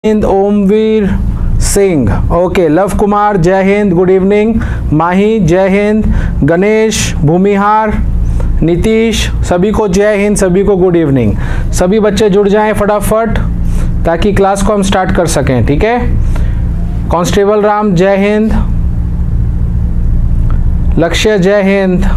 Hind Omveer Singh, okay. Love Kumar जय Hind, good evening. माही जय हिंद, गणेश भूमिहार, नीतीश, सभी को जय हिंद, सभी को गुड इवनिंग। सभी बच्चे जुड़ जाएं फटाफट ताकि क्लास को हम स्टार्ट कर सकें, ठीक है। कांस्टेबल राम जय हिंद, लक्ष्य जय हिंद।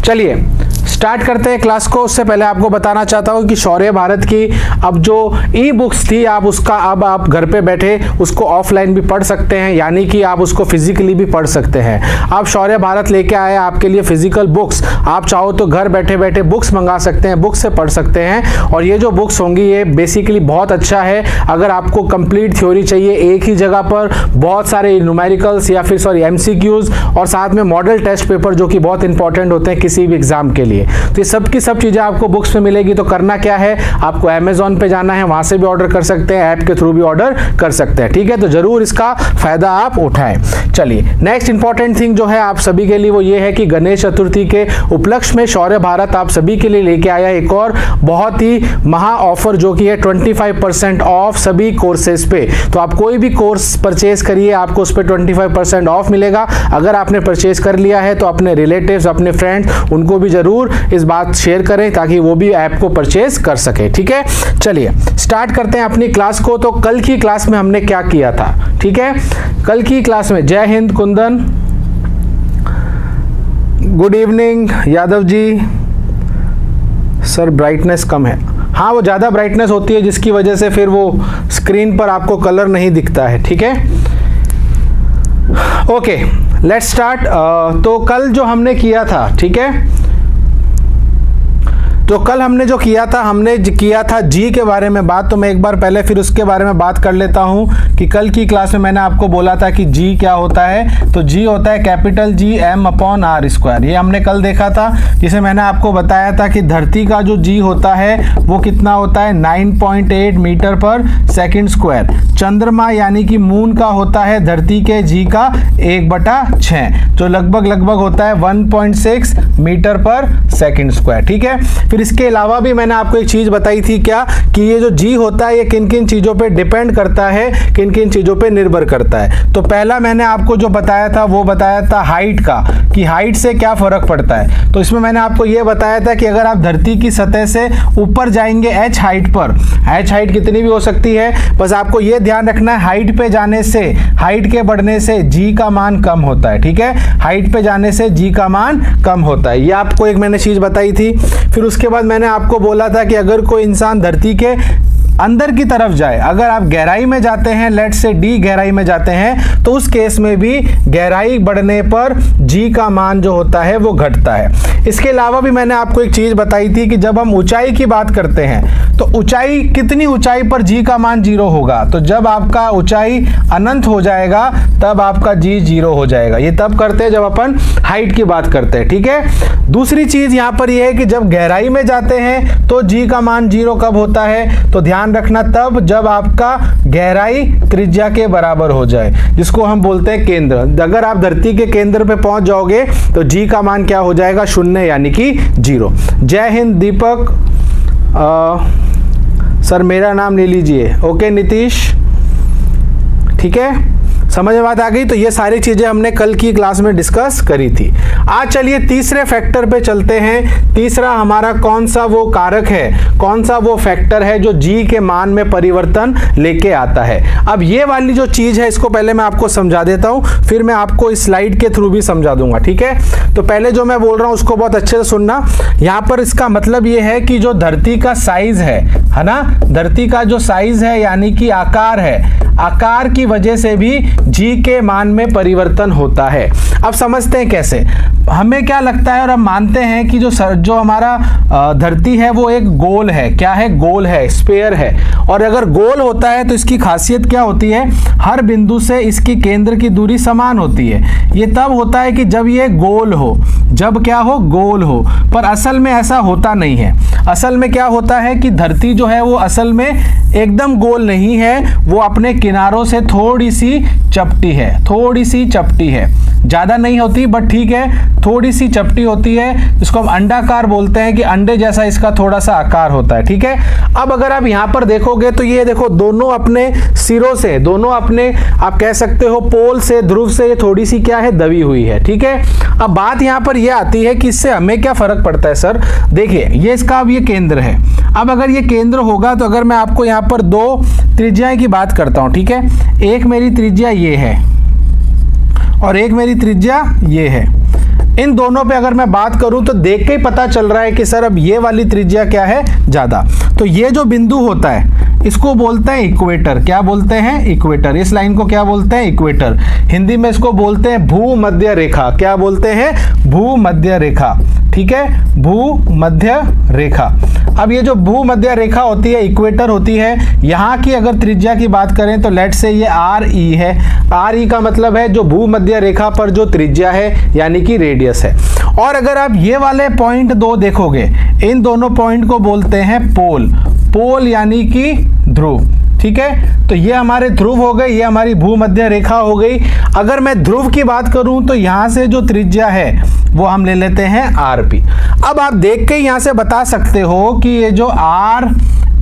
चलिए स्टार्ट करते हैं क्लास को। उससे पहले आपको बताना चाहता हूं कि शौर्य भारत की अब जो ई बुक्स थी आप उसका अब आप घर पे बैठे उसको ऑफलाइन भी पढ़ सकते हैं, यानी कि आप उसको फिजिकली भी पढ़ सकते हैं। आप शौर्य भारत लेके आए आपके लिए फिजिकल बुक्स, आप चाहो तो घर बैठे बैठे बुक्स मंगा सकते हैं, बुक्स से पढ़ सकते हैं। और ये जो बुक्स होंगी ये बेसिकली बहुत अच्छा है अगर आपको कंप्लीट थ्योरी चाहिए एक ही जगह पर, बहुत सारे न्यूमेरिकल्स या फिर एमसीक्यूज और साथ में मॉडल टेस्ट पेपर जो कि बहुत इंपॉर्टेंट होते हैं किसी भी एग्जाम के लिए। तो ये सब की सब चीजें आपको बुक्स में मिलेगी। तो करना क्या है, आपको अमेजोन पे जाना है, वहां से भी ऑर्डर कर सकते हैं, ऐप के थ्रू भी ऑर्डर कर सकते हैं, ठीक है। तो जरूर इसका फायदा आप उठाएं। चलिए नेक्स्ट इंपॉर्टेंट थिंग जो है आप सभी के लिए वो ये है कि गणेश चतुर्थी के उपलक्ष्य में शौर्य भारत आप सभी के लिए लेके आया एक और बहुत ही महा ऑफर जो कि है 25% ऑफ सभी कोर्सेज पे। तो आप कोई भी कोर्स परचेज करिए आपको उस पर 25% ऑफ मिलेगा। अगर आपने परचेज कर लिया है तो अपने रिलेटिव्स, अपने फ्रेंड्स, उनको भी जरूर इस बात शेयर करें ताकि वो भी ऐप को परचेज कर सके, ठीक है। चलिए स्टार्ट करते हैं अपनी क्लास को। तो कल की क्लास में हमने क्या किया था, ठीक है। कल की क्लास में जय Hind Kundan, good evening Yadav ji. Sir brightness कम है, हाँ वो ज़्यादा ब्राइटनेस होती है जिसकी वजह से फिर वो स्क्रीन पर आपको कलर नहीं दिखता है, ठीक है। Okay let's start. तो कल जो हमने किया था, ठीक है, तो कल हमने जो किया था हमने किया था जी के बारे में बात। तो मैं एक बार पहले फिर उसके बारे में बात कर लेता हूं कि कल की क्लास में मैंने आपको बोला था कि जी क्या होता है। तो जी होता है capital G M upon R square, ये हमने कल देखा था। जिसे मैंने आपको बताया था कि धरती का जो जी होता है वो कितना होता है 9.8 मीटर पर सेकेंड स्क्वायर। चंद्रमा यानी कि मून का होता है धरती के जी का 1/6 जो लगभग होता है 1.6 मीटर पर सेकेंड स्क्वायर, ठीक है। फिर इसके अलावा भी मैंने आपको एक चीज बताई थी क्या कि ये जो जी होता है ये किन किन चीजों पे डिपेंड करता है, किन किन चीजों पे निर्भर करता है। तो पहला मैंने आपको जो बताया था वो बताया था हाइट का, कि हाइट से क्या फर्क पड़ता है। तो इसमें मैंने आपको ये बताया था कि अगर आप धरती की सतह से ऊपर जाएंगे एच हाइट पर, एच हाइट कितनी भी हो सकती है, बस आपको ये ध्यान रखना है हाइट पे जाने से, हाइट के बढ़ने से जी का मान कम होता है, ठीक है। हाइट पे जाने से जी का मान कम होता है, ये आपको एक मैंने चीज बताई थी। फिर उसके बाद मैंने आपको बोला था कि अगर कोई इंसान धरती के अंदर की तरफ जाए, अगर आप गहराई में जाते हैं, लेट से डी गहराई में जाते हैं, तो उस केस में भी गहराई बढ़ने पर जी का मान जो होता है वो घटता है। इसके अलावा भी मैंने आपको एक चीज बताई थी कि जब हम ऊंचाई की बात करते हैं तो ऊंचाई, कितनी ऊंचाई पर जी का मान 0 होगा, तो जब आपका ऊंचाई अनंत हो जाएगा तब आपका जी 0 हो जाएगा। ये तब करते हैं जब अपन हाइट की बात करते हैं, ठीक है। दूसरी चीज यहां पर यह है कि जब गहराई में जाते हैं तो जी का मान 0 कब होता है, तो ध्यान रखना तब जब आपका गहराई त्रिज्या के बराबर हो जाए, जिसको हम बोलते हैं केंद्र। अगर आप धरती के केंद्र पे पहुंच जाओगे तो जी का मान क्या हो जाएगा 0 यानी कि 0। जय हिंद दीपक, सर मेरा नाम ले लीजिए, ओके नीतीश, ठीक है, समझ में बात आ गई। तो ये सारी चीजें हमने कल की क्लास में डिस्कस करी थी। आज चलिए तीसरे फैक्टर पे चलते हैं। तीसरा हमारा कौन सा वो कारक है, कौन सा वो फैक्टर है जो जी के मान में परिवर्तन लेके आता है। अब ये वाली जो चीज है इसको पहले मैं आपको समझा देता हूं, फिर मैं आपको इस स्लाइड के थ्रू भी समझा दूंगा, ठीक है। तो पहले जो मैं बोल रहा हूं उसको बहुत अच्छे से सुनना। यहाँ पर इसका मतलब ये है कि जो धरती का साइज है ना, धरती का जो साइज है यानी कि आकार है, आकार की वजह से भी जी के मान में परिवर्तन होता है। अब समझते हैं कैसे। हमें क्या लगता है और हम मानते हैं कि जो हमारा धरती है वो एक गोल है, क्या है, गोल है, स्फीयर है। और अगर गोल होता है तो इसकी खासियत क्या होती है, हर बिंदु से इसकी केंद्र की दूरी समान होती है। ये तब होता है कि जब ये गोल हो, जब क्या हो, गोल हो। पर असल में ऐसा होता नहीं है। असल में क्या होता है कि धरती जो है वो असल में एकदम गोल नहीं है, वो अपने किनारों से थोड़ी सी चपटी है, थोड़ी सी चपटी है, ज़्यादा नहीं होती बट ठीक है, थोड़ी सी चपटी होती है। इसको हम अंडाकार बोलते हैं कि अंडे जैसा इसका थोड़ा सा आकार होता है, ठीक है। अब अगर आप यहाँ पर देखोगे तो ये देखो दोनों अपने सिरों से, दोनों अपने आप कह सकते हो पोल से, ध्रुव से ये थोड़ी सी क्या है, दबी हुई है, ठीक है। अब बात यहाँ पर ये आती है कि इससे हमें क्या फर्क पड़ता है सर। देखिए ये इसका अब ये केंद्र है। अब अगर ये केंद्र होगा तो अगर मैं आपको यहाँ पर दो त्रिज्याएं की बात करता हूँ, ठीक है, एक मेरी त्रिज्या ये है और एक मेरी त्रिज्या ये है। इन दोनों पे अगर मैं बात करूं तो देख के ही पता चल रहा है कि सर अब ये वाली त्रिज्या क्या है, ज़्यादा। तो ये जो बिंदु होता है इसको बोलते हैं इक्वेटर। क्या बोलते हैं? इक्वेटर। इस लाइन को क्या बोलते हैं? इक्वेटर। हिंदी में इसको बोलते हैं भूमध्य रेखा। क्या बोलते हैं? भूमध्य रेखा, ठीक है, भूमध्य रेखा। अब ये जो भूमध्य रेखा होती है, इक्वेटर होती है, यहाँ की अगर त्रिज्या की बात करें तो लेट से ये आर ई है। आर ई का मतलब है जो भूमध्य रेखा पर जो त्रिज्या है यानी कि रेडियस है। और अगर आप ये वाले पॉइंट दो देखोगे, इन दोनों पॉइंट को बोलते हैं पोल। पोल यानी कि ध्रुव, ठीक है। तो ये हमारे ध्रुव हो गए, ये हमारी भूमध्य रेखा हो गई। अगर मैं ध्रुव की बात करूं तो यहां से जो त्रिज्या है वो हम ले लेते हैं आरपी। अब आप देख के यहां से बता सकते हो कि ये जो आर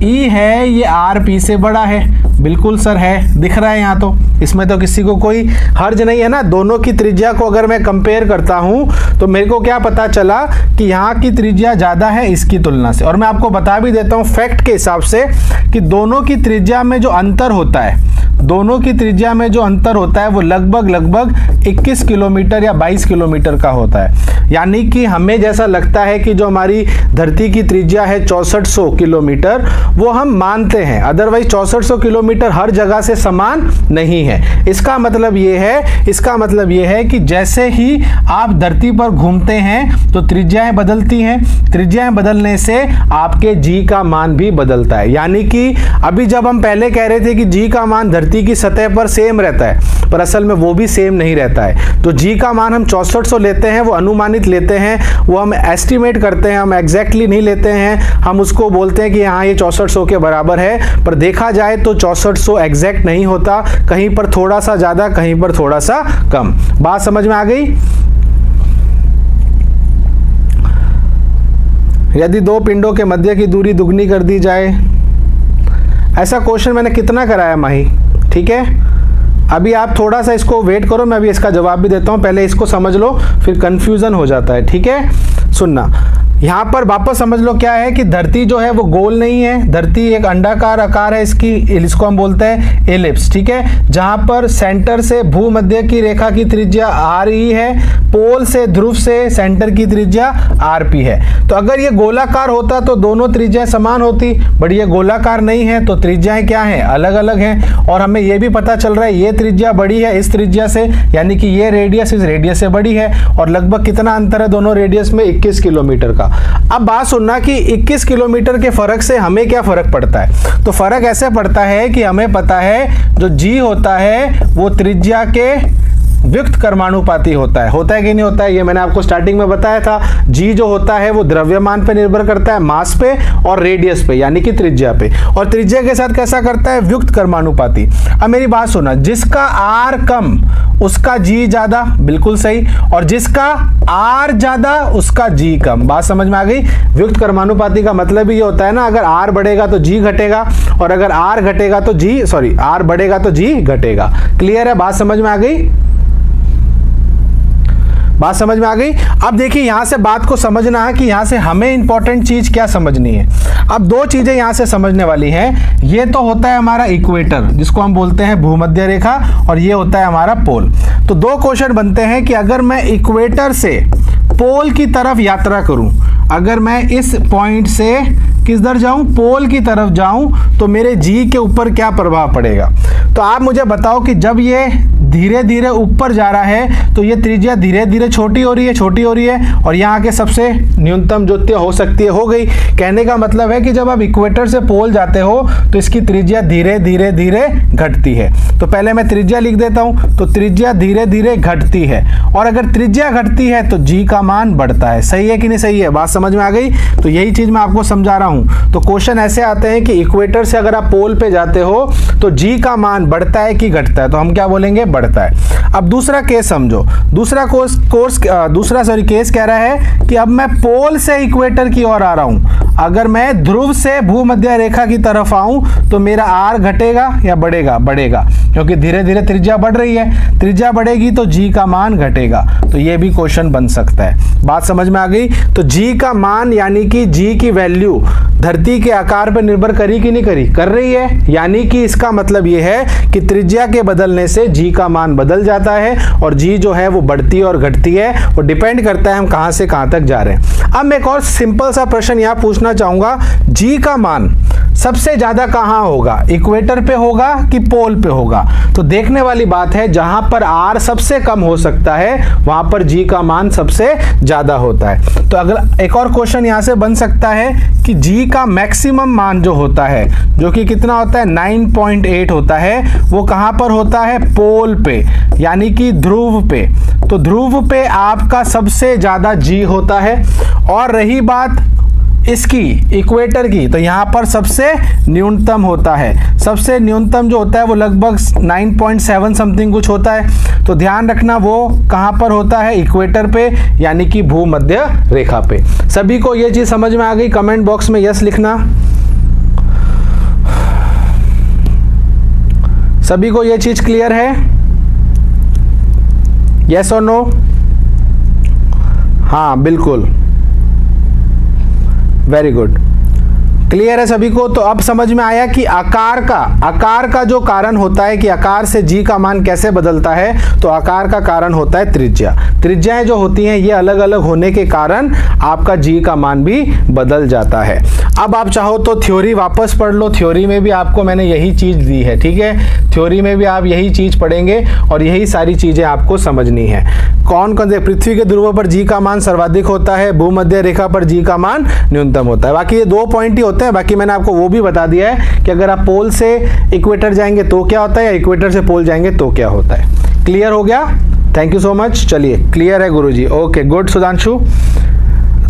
ई है ये आर पी से बड़ा है। बिल्कुल सर है, दिख रहा है यहाँ तो, इसमें तो किसी को कोई हर्ज नहीं है ना। दोनों की त्रिज्या को अगर मैं कंपेयर करता हूँ तो मेरे को क्या पता चला कि यहाँ की त्रिज्या ज़्यादा है इसकी तुलना से। और मैं आपको बता भी देता हूँ फैक्ट के हिसाब से कि दोनों की त्रिज्या में जो अंतर होता है, दोनों की त्रिज्या में जो अंतर होता है वो लगभग 21 किलोमीटर या 22 किलोमीटर का होता है। यानी कि हमें जैसा लगता है कि जो हमारी धरती की त्रिज्या है 6400 किलोमीटर, वो हम मानते हैं, अदरवाइज 6400 किलोमीटर हर जगह से समान नहीं है। इसका मतलब ये है कि जैसे ही आप धरती पर घूमते हैं तो त्रिज्याएं बदलती हैं, त्रिज्याएं बदलने से आपके जी का मान भी बदलता है। यानी कि अभी जब हम पहले कह रहे थे कि जी का मान धरती की सतह पर सेम रहता है, पर असल में वो भी सेम नहीं रहता है। तो जी का मान हम 6400 लेते हैं, वो अनुमानित लेते हैं, वो हम एस्टिमेट करते हैं, हम एग्जैक्टली नहीं लेते हैं। हम उसको बोलते हैं कि हाँ ये 6400 के बराबर है, पर देखा जाए तो 6400 एग्जैक्ट नहीं होता, कहीं पर थोड़ा सा ज़्यादा, कहीं पर थोड़ा सा कम। बात समझ में आ गई? यदि दो पिंडों के मध्य की दूरी दुगनी कर दी जाए, ऐसा क्वेश्चन मैंने कितना कराया माही, ठीक है। अभी आप थोड़ा सा इसको वेट करो, मैं अभी इसका जवाब भी देता हूँ, पहले इसको समझ लो फिर कंफ्यूजन हो जाता है, ठीक है। सुनना, यहाँ पर वापस समझ लो क्या है कि धरती जो है वो गोल नहीं है, धरती एक अंडाकार आकार है इसकी, इसको हम बोलते हैं एलिप्स, ठीक है। जहाँ पर सेंटर से भूमध्य की रेखा की त्रिज्या आर ई है, पोल से ध्रुव से सेंटर की त्रिज्या आर पी है। तो अगर ये गोलाकार होता तो दोनों त्रिज्याएं समान होती, बट ये गोलाकार नहीं है तो त्रिज्याएं क्या हैं? अलग अलग हैं। और हमें ये भी पता चल रहा है ये त्रिज्या बड़ी है इस त्रिज्या से, यानी कि ये रेडियस इस रेडियस से बड़ी है। और लगभग कितना अंतर है दोनों रेडियस में? 21 किलोमीटर का। अब बात सुनना कि 21 किलोमीटर के फर्क से हमें क्या फर्क पड़ता है। तो फर्क ऐसे पड़ता है कि हमें पता है जो जी होता है वो त्रिज्या के व्युक्त कर्मानुपाती होता है कि नहीं होता है? ये मैंने आपको स्टार्टिंग में बताया था। जी जो होता है वो द्रव्यमान पे निर्भर करता है, मास पे और रेडियस पे यानी कि त्रिज्या पे, और त्रिज्या के साथ कैसा करता है? व्युक्त कर्मानुपाती। अब मेरी बात सुना, जिसका आर कम उसका जी ज्यादा, बिल्कुल सही, और जिसका आर ज्यादा उसका जी कम। बात समझ में आ गई? व्युक्त कर्मानुपाती का मतलब ये होता है ना, अगर आर बढ़ेगा तो जी घटेगा, और अगर आर घटेगा तो जी, सॉरी आर बढ़ेगा तो जी घटेगा। क्लियर है? बात समझ में आ गई? बात समझ में आ गई? अब देखिए यहां से बात को समझना है कि यहां से हमें इंपॉर्टेंट चीज क्या समझनी है। अब दो चीजें यहां से समझने वाली हैं। ये तो होता है हमारा इक्वेटर जिसको हम बोलते हैं भूमध्य रेखा, और ये होता है हमारा पोल। तो दो क्वेश्चन बनते हैं कि अगर मैं इक्वेटर से पोल की तरफ यात्रा करूं, अगर मैं इस पॉइंट से किधर जाऊं? पोल की तरफ जाऊं, तो मेरे जी के ऊपर क्या प्रभाव पड़ेगा। तो आप मुझे बताओ कि जब ये धीरे धीरे ऊपर जा रहा है तो ये त्रिज्या धीरे धीरे छोटी हो रही है और यहाँ के सबसे न्यूनतम जो हो सकती है हो गई। कहने का मतलब है कि जब आप इक्वेटर से पोल जाते हो तो इसकी त्रिज्या धीरे धीरे धीरे घटती है। तो पहले मैं त्रिज्या लिख देता हूं, तो त्रिज्या धीरे धीरे घटती है और अगर त्रिज्या घटती है तो जी का मान बढ़ता है। सही है कि नहीं सही है? बात समझ में आ गई? तो यही चीज मैं आपको समझा रहा हूं। तो क्वेश्चन ऐसे आते हैं कि इक्वेटर से अगर आप पोल पे जाते हो तो जी का मान बढ़ता है कि घटता है, तो हम क्या बोलेंगे? बढ़ता है। अब दूसरा केस समझो, दूसरा केस कह रहा है कि अब मैं पोल से इक्वेटर की ओर आ रहा हूं। अगर मैं ध्रुव से भूमध्य रेखा की तरफ आऊं तो मेरा आर घटेगा या बढ़ेगा? बढ़ेगा, क्योंकि धीरे धीरे त्रिज्या बढ़ रही है। त्रिज्या बढ़ेगी तो जी का मान घटेगा। तो ये भी क्वेश्चन बन सकता है। बात समझ में आ गई? तो जी का मान यानी कि जी की वैल्यू धरती के आकार पर निर्भर करी कि नहीं करी? कर रही है। यानी कि इसका मतलब ये है कि त्रिज्या के बदलने से जी का मान बदल जाता है और जी जो है वो बढ़ती और घटती है, वो डिपेंड करता है हम कहां से कहां तक जा रहे हैं। अब मैं एक और सिंपल सा प्रश्न यहां पूछना चाहूंगा, जी का मान सबसे ज्यादा कहां होगा? इक्वेटर पे होगा कि पोल पे होगा? तो देखने वाली बात है, जहां पर आर सबसे कम हो सकता है वहां पर जी का मान सबसे ज्यादा होता है। तो अगर एक और क्वेश्चन यहां से बन सकता है कि जी का मैक्सिमम मान जो होता है, जो कि कितना होता है? 9.8 होता है, वो कहां पर होता है? पोल पे, यानी कि ध्रुव पे। तो ध्रुव पे आपका सबसे ज्यादा जी होता है। और रही बात इसकी इक्वेटर की, तो यहां पर सबसे न्यूनतम होता है। सबसे न्यूनतम जो होता है वो लगभग 9.7 समथिंग कुछ होता है। तो ध्यान रखना वो कहां पर होता है? इक्वेटर पे, यानी कि भूमध्य रेखा पे। सभी को ये चीज समझ में आ गई? कमेंट बॉक्स में यस लिखना। सभी को ये चीज क्लियर है? यस और नो? हाँ बिल्कुल, वेरी गुड, क्लियर है सभी को? तो अब समझ में आया कि आकार का जो कारण होता है कि आकार से जी का मान कैसे बदलता है। तो आकार का कारण होता है त्रिज्या। त्रिज्याएं जो होती हैं ये अलग अलग होने के कारण आपका जी का मान भी बदल जाता है। अब आप चाहो तो थ्योरी वापस पढ़ लो, थ्योरी में भी आपको मैंने यही चीज दी है, ठीक है? थ्योरी में भी आप यही चीज पढ़ेंगे और यही सारी चीजें आपको समझनी है। कौन कौन से? पृथ्वी के ध्रुवों पर जी का मान सर्वाधिक होता है, भूमध्य रेखा पर जी का मान न्यूनतम होता है। बाकी ये 2 पॉइंट ही होते हैं। बाकी मैंने आपको वो भी बता दिया है कि अगर आप पोल से इक्वेटर जाएंगे तो क्या होता है, या इक्वेटर से पोल जाएंगे तो क्या होता है। क्लियर हो गया? Thank you so much. चलिए, क्लियर है गुरुजी? Okay good. सुधांशु,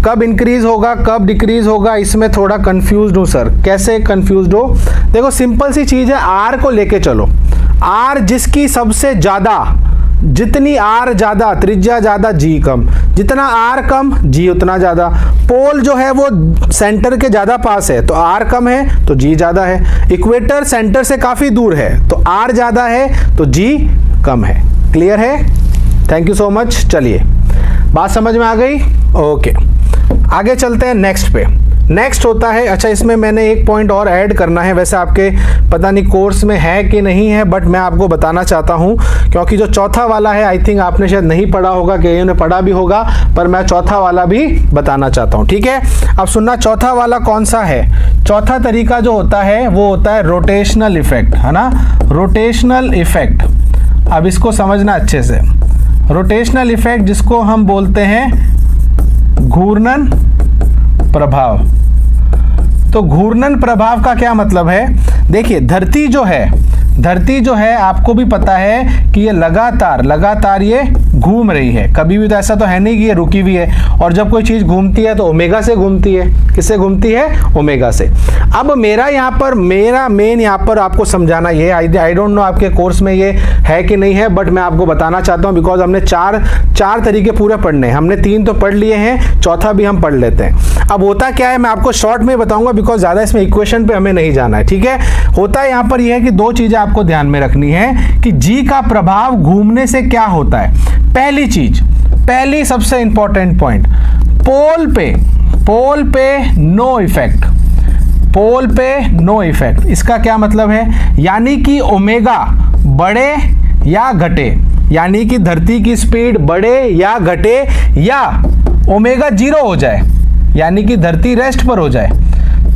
कब इंक्रीज होगा कब डिक्रीज होगा, इसमें थोड़ा कंफ्यूज्ड हूं सर। कैसे कंफ्यूज्ड हो? देखो सिंपल सी चीज है, आर को लेके चलो। आर जिसकी सबसे ज्यादा, जितनी आर ज्यादा त्रिज्या ज्यादा जी कम, जितना आर कम जी उतना ज्यादा। पोल जो है वो सेंटर के ज्यादा पास है तो आर कम है तो जी ज्यादा है। इक्वेटर सेंटर से काफी दूर है तो आर ज्यादा है तो जी कम है। क्लियर है? Thank you so much. चलिए, बात समझ में आ गई? ओके, आगे चलते हैं नेक्स्ट पे। नेक्स्ट होता है, अच्छा इसमें मैंने एक पॉइंट और ऐड करना है। वैसे आपके पता नहीं कोर्स में है कि नहीं है, बट मैं आपको बताना चाहता हूं, क्योंकि जो चौथा वाला है आई थिंक आपने शायद नहीं पढ़ा होगा, कईयों ने पढ़ा भी होगा, पर मैं चौथा वाला भी बताना चाहता हूं। ठीक है, अब सुनना, चौथा वाला कौन सा है? चौथा तरीका जो होता है वो होता है रोटेशनल इफेक्ट, है ना? Rotational effect. अब इसको समझना अच्छे से। रोटेशनल इफेक्ट जिसको हम बोलते हैं घूर्णन प्रभाव। तो घूर्णन प्रभाव का क्या मतलब है? देखिए, धरती जो है आपको भी पता है कि ये लगातार ये घूम रही है। कभी भी तो ऐसा तो है नहीं कि ये रुकी हुई है। और जब कोई चीज घूमती है तो ओमेगा से घूमती है। किससे घूमती है? ओमेगा से। अब मेरा मेन यहाँ पर आपको समझाना ये, आई डोंट नो आपके कोर्स में ये है कि नहीं है, बट मैं आपको बताना चाहता हूँ, बिकॉज हमने चार तरीके पूरे पढ़ने हैं। हमने 3 तो पढ़ लिए हैं, चौथा भी हम पढ़ लेते हैं। अब होता क्या है, मैं आपको शॉर्ट में बताऊंगा, बिकॉज ज्यादा इसमें इक्वेशन पे हमें नहीं जाना है। ठीक है, होता है यहाँ पर यह है कि 2 चीजें आपको ध्यान में रखनी है कि जी का प्रभाव घूमने से क्या होता है। पहली सबसे इंपॉर्टेंट पॉइंट, पोल पे नो इफेक्ट। पोल पे नो इफेक्ट, इसका क्या मतलब है? यानी कि ओमेगा बढ़े या घटे, यानी कि धरती की स्पीड बढ़े या घटे, या ओमेगा 0 हो जाए, यानी कि धरती रेस्ट पर हो जाए,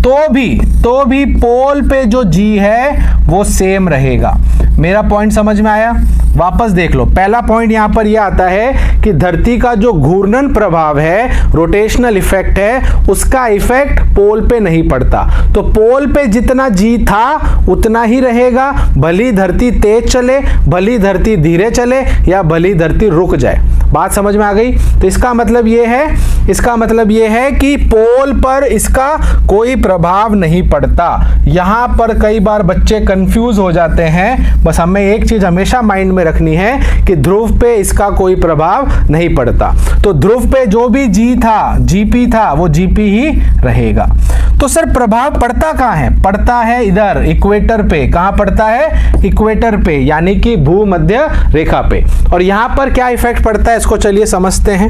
तो भी पोल पे जो जी है वो सेम रहेगा। मेरा पॉइंट समझ में आया? वापस देख लो, पहला पॉइंट यहां पर यह आता है कि धरती का जो घूर्णन प्रभाव है, रोटेशनल इफेक्ट है, उसका इफेक्ट पोल पे नहीं पड़ता। तो पोल पे जितना जी था उतना ही रहेगा, भली धरती तेज चले, भली धरती धीरे चले, या भली धरती रुक जाए। बात समझ में आ गई? तो इसका मतलब ये है कि पोल पर इसका कोई प्रभाव नहीं पड़ता। यहां पर कई बार बच्चे कंफ्यूज हो जाते हैं, बस हमें एक चीज हमेशा माइंड में रखनी है कि ध्रुव पे इसका कोई प्रभाव नहीं पड़ता। तो ध्रुव पे जो भी जी था, जीपी था, वो जीपी ही रहेगा। तो सर प्रभाव पड़ता कहां है? पड़ता है इधर इक्वेटर पे। कहां पड़ता है? इक्वेटर पे, यानी कि भूमध्य रेखा पे। और यहां पर क्या इफेक्ट पड़ता है इसको चलिए समझते हैं।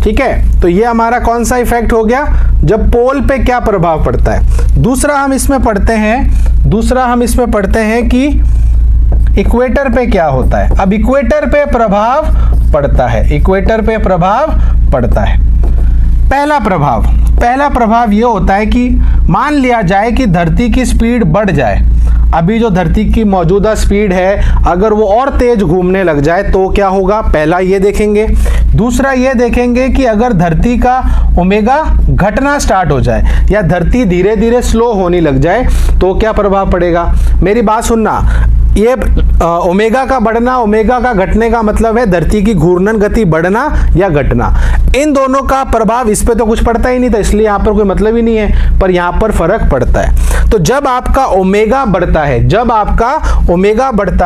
ठीक है, तो ये हमारा कौन सा इफेक्ट हो गया? जब पोल पे क्या प्रभाव पड़ता है। दूसरा हम इसमें पढ़ते हैं कि इक्वेटर पे क्या होता है। अब इक्वेटर पे प्रभाव पड़ता है। पहला प्रभाव ये होता है कि मान लिया जाए कि धरती की स्पीड बढ़ जाए। अभी जो धरती की मौजूदा स्पीड है, अगर वो और तेज घूमने लग जाए तो क्या होगा? पहला ये देखेंगे। दूसरा ये देखेंगे कि अगर धरती का ओमेगा घटना स्टार्ट हो जाए या धरती धीरे धीरे स्लो होने लग जाए तो क्या प्रभाव पड़ेगा। मेरी बात सुनना, ये ओमेगा का बढ़ना, ओमेगा का घटने का मतलब है धरती की घूर्णन गति बढ़ना या घटना। इन दोनों का प्रभाव इस पे तो कुछ पड़ता ही नहीं था, इसलिए यहाँ पर कोई मतलब ही नहीं है, पर यहाँ पर फर्क पड़ता है। तो जब आपका ओमेगा बढ़ता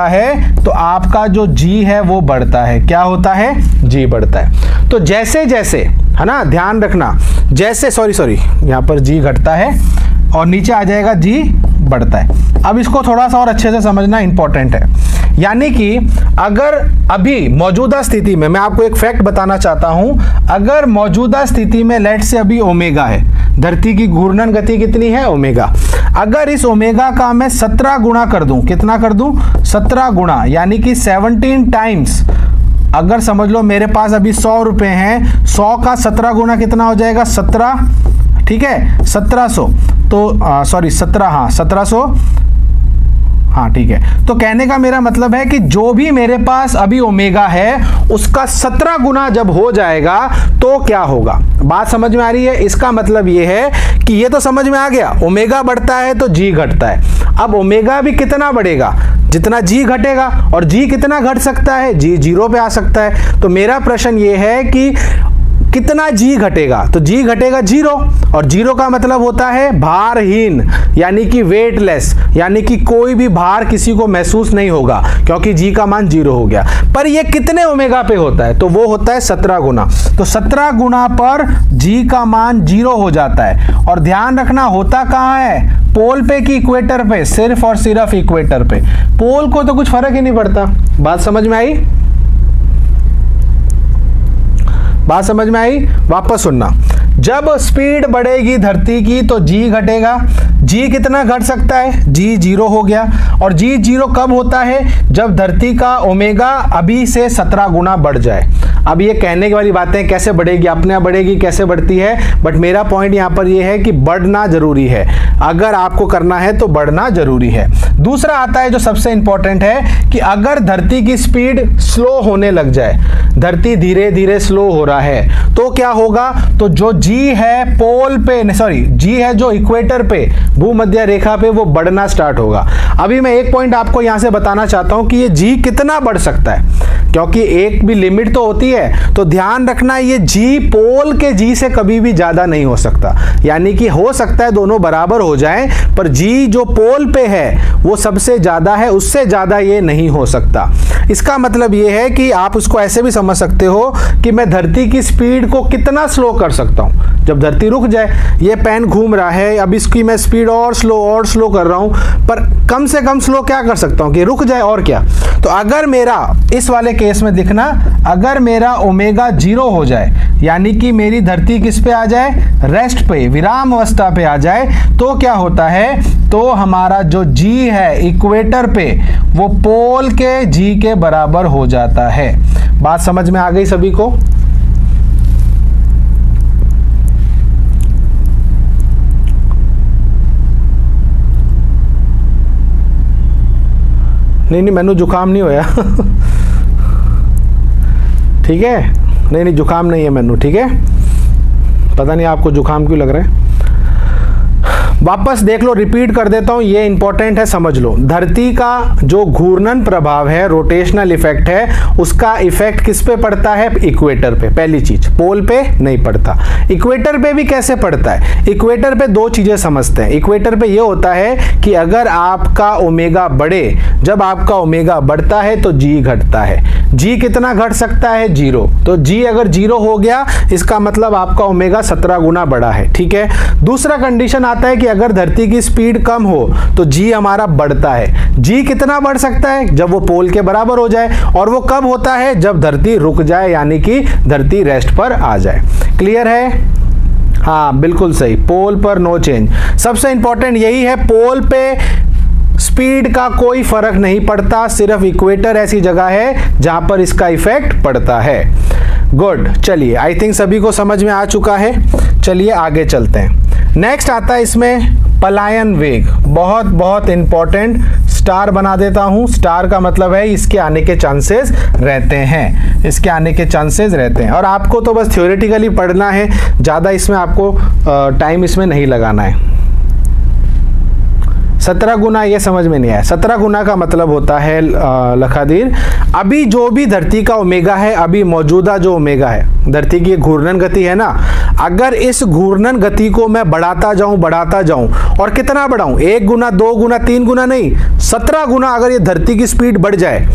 है तो आपका जो जी है वो बढ़ता है। क्या होता है? जी बढ़ता है। तो जैसे जैसे, है ना, ध्यान रखना, जैसे सॉरी यहाँ पर जी घटता है और नीचे आ जाएगा जी बढ़ता है। अब इसको थोड़ा सा और अच्छे से समझना इंपॉर्टेंट है। यानी कि अगर अभी मौजूदा स्थिति में, मैं आपको एक फैक्ट बताना चाहता हूं, अगर मौजूदा स्थिति में लेट से अभी ओमेगा है, धरती की घूर्णन गति कितनी है? ओमेगा। अगर इस ओमेगा का मैं 17 गुणा कर दूं, कितना कर दूं? 17 गुणा, यानी कि 17 टाइम्स। अगर समझ लो मेरे पास अभी 100 रुपए हैं, 100 का 17 गुणा कितना हो जाएगा? 17, ठीक है, 1700। तो सॉरी 1700, हाँ ठीक है। तो कहने का मेरा मतलब है कि जो भी मेरे पास अभी ओमेगा है उसका 17 गुना जब हो जाएगा तो क्या होगा। बात समझ में आ रही है? इसका मतलब ये है कि ये तो समझ में आ गया, ओमेगा बढ़ता है तो जी घटता है। अब ओमेगा भी कितना बढ़ेगा? जितना जी घटेगा। और जी कितना घट सकता है? जी 0 पे आ सकता है। तो मेरा प्रश्न ये है कि कितना जी घटेगा? तो जी घटेगा 0, और 0 का मतलब होता है भारहीन, यानी कि वेटलेस, यानी कि कोई भी भार किसी को महसूस नहीं होगा, क्योंकि जी का मान 0 हो गया। पर ये कितने ओमेगा पे होता है? तो वो होता है 17 गुना। तो 17 गुना पर जी का मान 0 हो जाता है। और ध्यान रखना, होता कहाँ है? पोल पे कि इक्वेटर पे? सिर्फ और सिर्फ इक्वेटर पे। पोल को तो कुछ फर्क ही नहीं पड़ता। बात समझ में आई? बात समझ में आई? वापस सुनना, जब स्पीड बढ़ेगी धरती की तो जी घटेगा। जी कितना घट सकता है? जी 0 हो गया। और जी 0 कब होता है? जब धरती का ओमेगा अभी से 17 गुना बढ़ जाए। अब ये कहने की वाली बातें, कैसे बढ़ेगी, अपने आप बढ़ेगी, कैसे बढ़ती है, बट मेरा पॉइंट यहाँ पर ये है कि बढ़ना जरूरी है। अगर आपको करना है तो बढ़ना जरूरी है। दूसरा आता है जो सबसे इंपॉर्टेंट है कि अगर धरती की स्पीड स्लो होने लग जाए, धरती धीरे धीरे स्लो हो रहा है, तो क्या होगा? तो जो जी है पोल पे, सॉरी जी है जो इक्वेटर पे, भूमध्य रेखा पे, वो बढ़ना स्टार्ट होगा। अभी मैं एक पॉइंट आपको यहां से बताना चाहता हूं कि ये जी कितना बढ़ सकता है, क्योंकि एक भी लिमिट तो होती है। तो ध्यान रखना, ये जी पोल के जी से कभी भी ज्यादा नहीं हो सकता। यानी कि हो सकता है दोनों बराबर हो जाएं, पर जी जो पोल पे है वो सबसे ज्यादा है, उससे ज्यादा ये नहीं हो सकता। इसका मतलब ये है कि आप उसको ऐसे भी समझ सकते हो कि मैं धरती की स्पीड को कितना स्लो कर सकता हूं जब धरती रुक जाए। ये पेन घूम रहा है, अब इसकी मैं स्पीड और स्लो कर रहा हूं, पर कम से कम स्लो क्या कर सकता हूं कि रुक जाए। और क्या? तो अगर मेरा इस वाले केस में दिखना, अगर मेरा ओमेगा 0 हो जाए, यानी कि मेरी धरती किस पे आ जाए? रेस्ट पे, विराम अवस्था पे आ जाए, तो क्या होता है? तो हमारा जो जी है इक्वेटर पे, वो पोल के जी के बराबर हो जाता है। बात समझ में आ गई सभी को? नहीं मैनू जुकाम नहीं होया ठीक है, नहीं जुकाम नहीं है मैनू, ठीक है, पता नहीं आपको जुकाम क्यों लग रहा है। वापस देख लो, रिपीट कर देता हूं, ये इंपॉर्टेंट है, समझ लो। धरती का जो घूर्णन प्रभाव है, रोटेशनल इफेक्ट है, उसका इफेक्ट किस पे पड़ता है? इक्वेटर पे। पहली चीज, पोल पे नहीं पड़ता। इक्वेटर पे भी कैसे पड़ता है? इक्वेटर पे दो चीजें समझते हैं। इक्वेटर पे ये होता है कि अगर आपका ओमेगा बढ़े, जब आपका ओमेगा बढ़ता है तो जी घटता है। जी कितना घट सकता है? 0। तो जी अगर 0 हो गया, इसका मतलब आपका ओमेगा 17 गुना बढ़ा है, ठीक है। दूसरा कंडीशन आता है कि अगर धरती की स्पीड कम हो तो जी हमारा बढ़ता है। जी कितना बढ़ सकता है? जब वो पोल के बराबर हो जाए, और वो कब होता है? जब धरती रुक जाए, यानी कि धरती रेस्ट पर आ जाए। क्लियर है? हाँ बिल्कुल सही, पोल पर नो चेंज। सबसे इंपॉर्टेंट यही है, पोल पे स्पीड का कोई फर्क नहीं पड़ता, सिर्फ इक्वेटर ऐसी जगह है जहां पर इसका इफेक्ट पड़ता है। गुड, चलिए आई थिंक सभी को समझ में आ चुका है। चलिए आगे चलते हैं। नेक्स्ट आता है इसमें पलायन वेग, बहुत बहुत इंपॉर्टेंट। स्टार बना देता हूं। स्टार का मतलब है इसके आने के चांसेस रहते हैं, इसके आने के चांसेस रहते हैं। और आपको तो बस थ्योरेटिकली पढ़ना है, ज़्यादा इसमें आपको टाइम इसमें नहीं लगाना है। 17 गुना, ये समझ में नहीं आया। 17 गुना का मतलब होता है लखादीर, अभी जो भी धरती का ओमेगा है, अभी मौजूदा जो ओमेगा है, धरती की घूर्णन गति है ना, अगर इस घूर्णन गति को मैं बढ़ाता जाऊं और कितना बढ़ाऊं? 1 गुना, 2 गुना, 3 गुना नहीं, 17 गुना अगर ये धरती की स्पीड बढ़ जाए,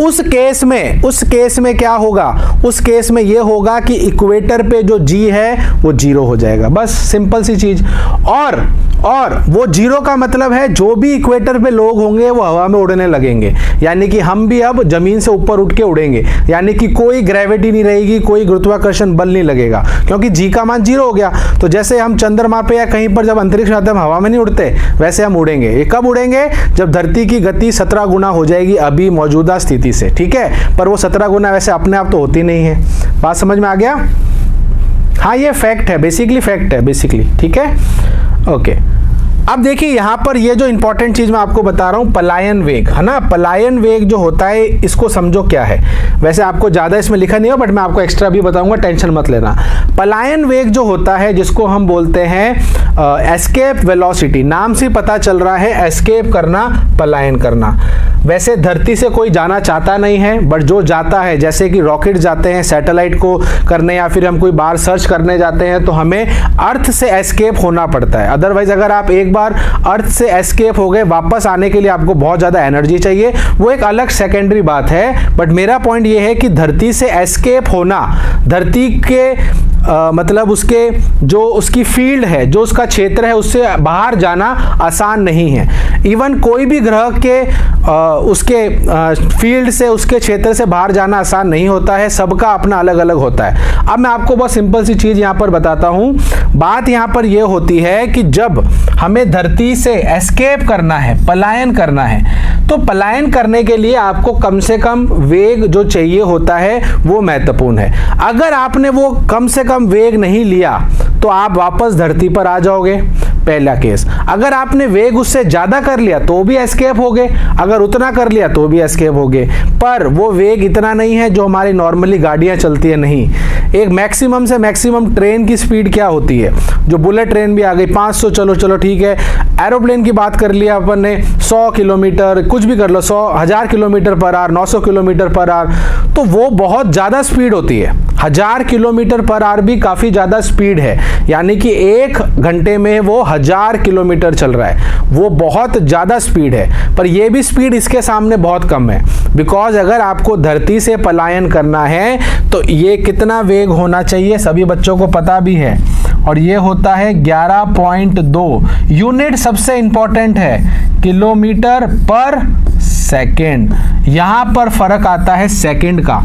उस केस में क्या होगा? उस केस में ये होगा कि इक्वेटर पे जो जी है वो 0 हो जाएगा। बस सिंपल सी चीज। और वो 0 का मतलब है जो भी इक्वेटर पे लोग होंगे वो हवा में उड़ने लगेंगे, यानी कि हम भी अब जमीन से ऊपर उठ के उड़ेंगे, यानी कि कोई ग्रेविटी नहीं रहेगी, कोई गुरुत्वाकर्षण बल नहीं लगेगा, क्योंकि जी का मान 0 हो गया। तो जैसे हम चंद्रमा पे या कहीं पर जब अंतरिक्ष में आते हैं हम हवा में नहीं उड़ते, वैसे हम उड़ेंगे। ये कब उड़ेंगे? जब धरती की गति 17 गुना हो जाएगी अभी मौजूदा स्थिति से, ठीक है। पर वो 17 गुना वैसे अपने आप तो होती नहीं है। बात समझ में आ गया? हाँ ये फैक्ट है, बेसिकली फैक्ट है बेसिकली, ठीक है, ओके। अब देखिए यहां पर ये जो इंपॉर्टेंट चीज मैं आपको बता रहा हूं, पलायन वेग है ना। पलायन वेग जो होता है, इसको समझो क्या है। वैसे आपको ज्यादा इसमें लिखा नहीं हो, बट मैं आपको एक्स्ट्रा भी बताऊंगा, टेंशन मत लेना। पलायन वेग जो होता है, जिसको हम बोलते हैं एस्केप वेलोसिटी, नाम से पता चल रहा है एस्केप करना, पलायन करना। वैसे धरती से कोई जाना चाहता नहीं है, बट जो जाता है, जैसे कि रॉकेट जाते हैं सैटेलाइट को करने, या फिर हम कोई बाहर सर्च करने जाते हैं, तो हमें अर्थ से एस्केप होना पड़ता है। अदरवाइज अगर आप एक बार अर्थ से एस्केप हो गए, वापस आने के लिए आपको बहुत ज्यादा एनर्जी चाहिए, वो एक अलग सेकेंडरी बात है। बट मेरा पॉइंट ये है कि धरती से एस्केप होना, धरती के मतलब उसकी फील्ड है, जो उसका क्षेत्र है, उससे बाहर जाना आसान नहीं है। इवन कोई भी ग्रह के उसके फील्ड से, उसके क्षेत्र से बाहर जाना आसान नहीं होता है, सबका अपना अलग अलग होता है। अब मैं आपको बहुत सिंपल सी चीज यहां पर बताता हूं। बात यहां पर यह होती है कि जब हमें धरती से एस्केप करना है, पलायन करना है, तो पलायन करने के लिए आपको कम से कम वेग जो चाहिए होता है वो महत्वपूर्ण है। अगर आपने वो कम से कम वेग नहीं लिया तो आप वापस धरती पर आ जाओगे, पहला केस। अगर आपने वेग उससे ज्यादा कर लिया तो भी एस्केप हो गए, अगर उतना कर लिया तो भी एस्केप हो गए। पर वो वेग इतना नहीं है जो हमारी नॉर्मली गाड़ियां चलती है, नहीं। एक मैक्सिमम से मैक्सिमम ट्रेन की स्पीड क्या होती है? जो बुलेट ट्रेन भी आ गई 500, चलो ठीक है। एरोप्लेन की बात कर लिया अपन ने, 100 किलोमीटर, कुछ भी कर लो, 1000 kilometre per hour, 900 kilometre per hour, तो वो बहुत ज्यादा स्पीड होती है। 1000 किलोमीटर पर आवर भी काफी ज्यादा स्पीड है, यानी कि 1 घंटे में वो 1000 किलोमीटर चल रहा है, वो बहुत ज्यादा स्पीड है। पर ये भी स्पीड इसके सामने बहुत कम है, बिकॉज अगर आपको धरती से पलायन करना है तो ये कितना वेग होना चाहिए सभी बच्चों को पता भी है, और ये होता है 11.2 यूनिट। सबसे इंपॉर्टेंट है किलोमीटर पर सेकेंड, यहां पर फर्क आता है सेकंड का।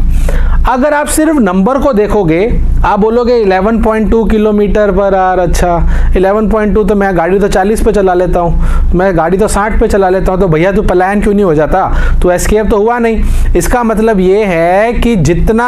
अगर आप सिर्फ नंबर को देखोगे आप बोलोगे 11.2 किलोमीटर पर आवर, अच्छा 11.2 तो मैं गाड़ी तो 40 पे चला लेता हूँ, मैं गाड़ी तो 60 पे चला लेता हूँ, तो भैया तू पलायन क्यों नहीं हो जाता, तो एस्केप तो हुआ नहीं। इसका मतलब ये है कि जितना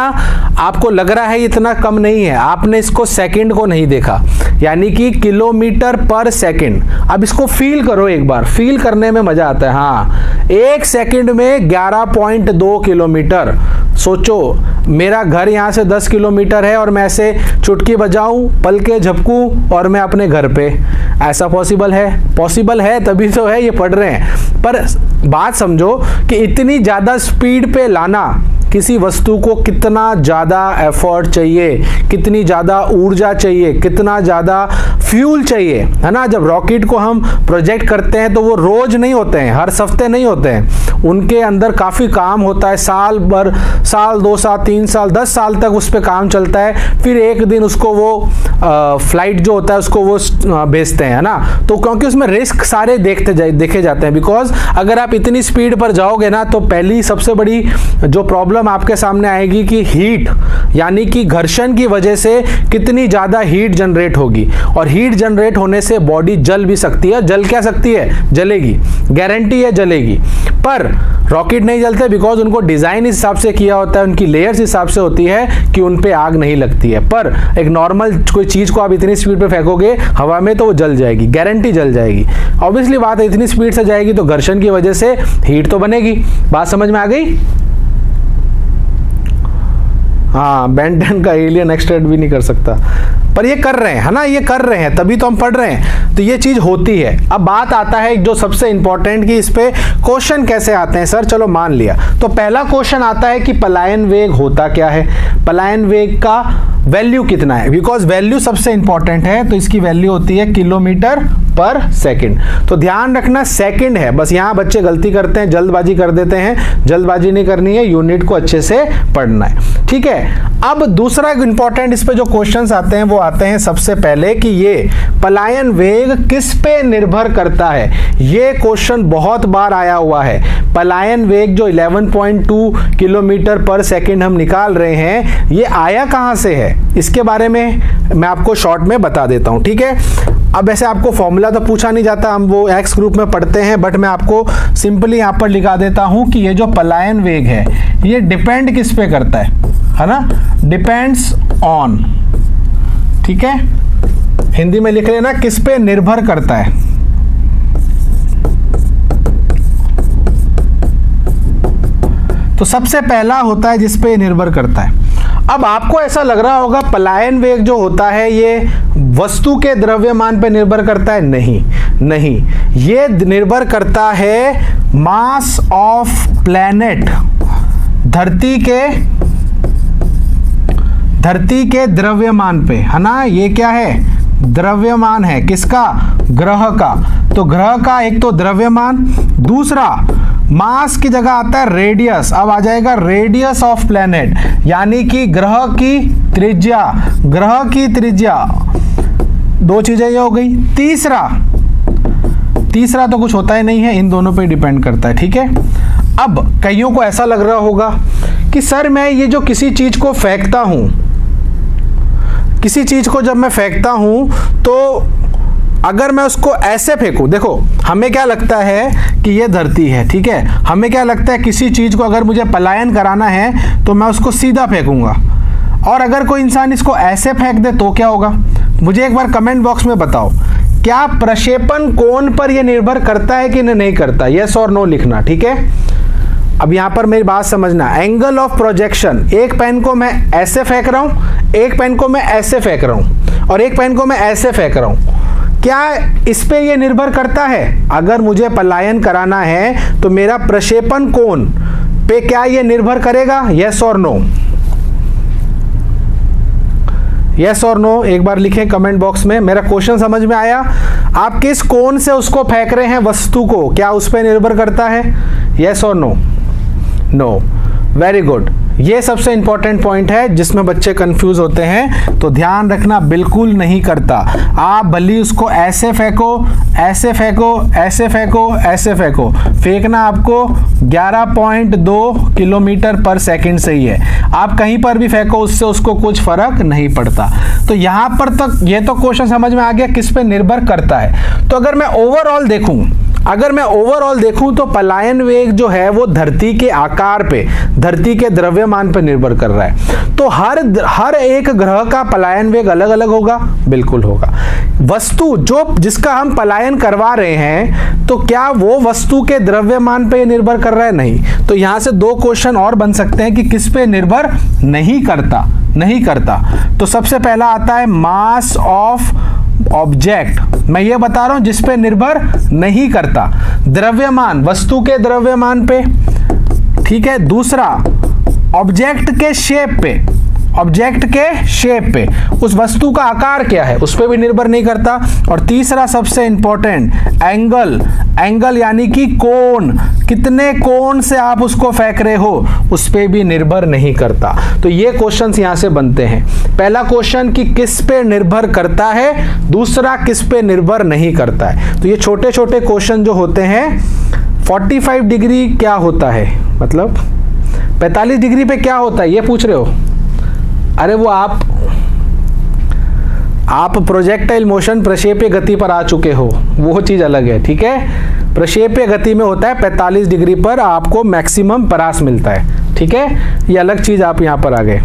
आपको लग रहा है इतना कम नहीं है, आपने इसको सेकंड को नहीं देखा, यानी कि किलोमीटर पर सेकंड। अब इसको फील करो एक बार, फील करने में मजा आता है। हाँ, एक सेकंड में 11.2 किलोमीटर। सोचो मेरा घर यहाँ से 10 किलोमीटर है और मैं ऐसे चुटकी बजाऊं, पल के झपकूं और मैं अपने घर पे, ऐसा पॉसिबल है? पॉसिबल है, तभी तो है ये पढ़ रहे हैं। पर बात समझो कि इतनी ज़्यादा स्पीड पे लाना किसी वस्तु को कितना ज़्यादा एफर्ट चाहिए, कितनी ज़्यादा ऊर्जा चाहिए, कितना ज़्यादा फ्यूल चाहिए, है ना। जब रॉकेट को हम प्रोजेक्ट करते हैं तो वो रोज नहीं होते हैं, हर हफ्ते नहीं होते हैं, उनके अंदर काफ़ी काम होता है, साल भर, साल 2 साल 3 साल 10 साल तक उस पर काम चलता है, फिर एक दिन उसको वो फ्लाइट जो होता है उसको वो भेजते हैं, है ना। तो क्योंकि उसमें रिस्क सारे देखे जाते हैं, बिकॉज अगर आप इतनी स्पीड पर जाओगे ना तो पहली सबसे बड़ी जो प्रॉब्लम आपके सामने आएगी कि हीट, यानी कि घर्षण की वजह से कितनी ज़्यादा हीट जनरेट होगी, और हीट जनरेट होने से बॉडी जल भी सकती है। जल क्या सकती है? जलेगी, गारंटी है जलेगी। पर रॉकेट नहीं जलते बिकॉज उनको डिज़ाइन इस हिसाब से किया होता है, उनकी लेयर्स हिसाब से होती है कि उन पे आग नहीं लगती है। पर एक नॉर्मल कोई चीज़ को आप इतनी स्पीड पे फेंकोगे हवा में तो वो जल जाएगी, गारंटी जल जाएगी। ऑब्वियसली बात है, इतनी स्पीड से जाएगी तो घर्षण की वजह से हीट तो बनेगी। बात समझ में आ गई? हाँ, बेन 10 का एलियन एक्सट्रैक्ट भी नहीं कर सकता, पर ये कर रहे हैं, है ना, ये कर रहे हैं, तभी तो हम पढ़ रहे हैं, तो ये चीज होती है। अब बात आता है जो सबसे इंपॉर्टेंट कि इस पे क्वेश्चन कैसे आते हैं सर। चलो मान लिया, तो पहला क्वेश्चन आता है कि पलायन वेग होता क्या है, पलायन वेग का वैल्यू कितना है, बिकॉज वैल्यू सबसे इंपॉर्टेंट है। तो इसकी वैल्यू होती है किलोमीटर पर सेकंड। तो ध्यान रखना सेकंड है, बस यहाँ बच्चे गलती करते हैं, जल्दबाजी कर देते हैं, जल्दबाजी नहीं करनी है, यूनिट को अच्छे से पढ़ना है, ठीक है। अब दूसरा इंपॉर्टेंट इस पे जो क्वेश्चंस आते हैं वो आते हैं सबसे पहले कि ये पलायन वेग किस पे निर्भर करता है। ये क्वेश्चन बहुत बार आया हुआ है। पलायन वेग जो 11.2 किलोमीटर पर सेकंड हम निकाल रहे हैं, ये आया कहां से है, इसके बारे में मैं आपको शॉर्ट में बता देता हूं, ठीक है। अब ऐसे आपको फॉर्मूला तो पूछा नहीं जाता, हम वो एक्स ग्रुप में पढ़ते हैं, बट मैं आपको सिंपली यहां पर लिखा देता हूं कि ये जो पलायन वेग है ये डिपेंड किस पे करता है ना, डिपेंड्स ऑन, ठीक है, हिंदी में लिख लेना, किस पे निर्भर करता है। तो सबसे पहला होता है जिस पे निर्भर करता है। अब आपको ऐसा लग रहा होगा पलायन वेग जो होता है ये वस्तु के द्रव्यमान पे निर्भर करता है। नहीं, ये निर्भर करता है मास ऑफ प्लैनेट, धरती के द्रव्यमान पे, है ना। ये क्या है? द्रव्यमान है, किसका? ग्रह का। तो ग्रह का एक तो द्रव्यमान, दूसरा मास की जगह आता है रेडियस। अब आ जाएगा रेडियस ऑफ प्लैनेट, यानी कि ग्रह की त्रिज्या, दो चीजें ये हो गई। तीसरा तो कुछ होता ही नहीं है, इन दोनों पे डिपेंड करता है, ठीक है। अब कईयों को ऐसा लग रहा होगा कि सर मैं ये जो किसी चीज को फेंकता हूं, किसी चीज को जब मैं फेंकता हूं तो अगर मैं उसको ऐसे फेंकूं, देखो हमें क्या लगता है कि ये धरती है, ठीक है, हमें क्या लगता है किसी चीज को अगर मुझे पलायन कराना है तो मैं उसको सीधा फेंकूंगा, और अगर कोई इंसान इसको ऐसे फेंक दे तो क्या होगा? मुझे एक बार कमेंट बॉक्स में बताओ, क्या प्रक्षेपण कोण पर यह निर्भर करता है कि नहीं करता? यस और नो लिखना, ठीक है। अब यहां पर मेरी बात समझना, एंगल ऑफ प्रोजेक्शन, एक पेन को मैं ऐसे फेंक रहा हूं, एक पेन को मैं ऐसे फेंक रहा हूं, और एक पेन को मैं ऐसे फेंक रहा हूं, क्या इस पे ये निर्भर करता है? अगर मुझे पलायन कराना है तो मेरा प्रक्षेपण कोण पे क्या ये निर्भर करेगा? यस और नो, यस और नो एक बार लिखें कमेंट बॉक्स में। मेरा क्वेश्चन समझ में आया? आप किस कोण से उसको फेंक रहे हैं वस्तु को, क्या उस पे निर्भर करता है? यस और नो? No, very good. ये सबसे इंपॉर्टेंट पॉइंट है जिसमें बच्चे कंफ्यूज होते हैं, तो ध्यान रखना, बिल्कुल नहीं करता। आप भली उसको ऐसे फेंको, ऐसे फेंको, ऐसे फेंको, ऐसे फेंको, फेंकना आपको 11.2 किलोमीटर पर सेकंड से ही है। आप कहीं पर भी फेंको, उससे उसको कुछ फर्क नहीं पड़ता। तो यहां पर तक ये तो क्वेश्चन समझ में आ गया किस पे निर्भर करता है। तो अगर मैं ओवरऑल देखूं तो पलायन वेग जो है वो धरती के आकार पे, धरती के द्रव्यमान पे निर्भर कर रहा है। तो हर एक ग्रह का पलायन वेग अलग अलग होगा, बिल्कुल होगा। वस्तु जिसका हम पलायन करवा रहे हैं, तो क्या वो वस्तु के द्रव्यमान पे निर्भर कर रहा है? नहीं। तो यहां से 2 क्वेश्चन और बन सकते हैं कि किस पे निर्भर नहीं करता। तो सबसे पहला आता है मास ऑफ ऑब्जेक्ट, मैं ये बता रहा हूं जिस पे निर्भर नहीं करता, द्रव्यमान, वस्तु के द्रव्यमान पे, ठीक है। दूसरा ऑब्जेक्ट के शेप पे, उस वस्तु का आकार क्या है उस पे भी निर्भर नहीं करता। और तीसरा सबसे इंपॉर्टेंट एंगल यानी कि कोण, कितने कोण से आप उसको फेंक रहे हो उस पे भी निर्भर नहीं करता। तो ये क्वेश्चंस यहां से बनते हैं। पहला क्वेश्चन कि किस पे निर्भर करता है, दूसरा किस पे निर्भर नहीं करता है। तो ये छोटे छोटे क्वेश्चन जो होते हैं, 45 डिग्री क्या होता है, मतलब 45 डिग्री पे क्या होता है ये पूछ रहे हो। अरे वो आप प्रोजेक्टाइल मोशन प्रक्षेपीय गति पर आ चुके हो, वो चीज अलग है, ठीक है। प्रक्षेपीय गति में होता है 45 डिग्री पर आपको मैक्सिमम परास मिलता है, ठीक है। ये अलग चीज आप यहां पर आ गए।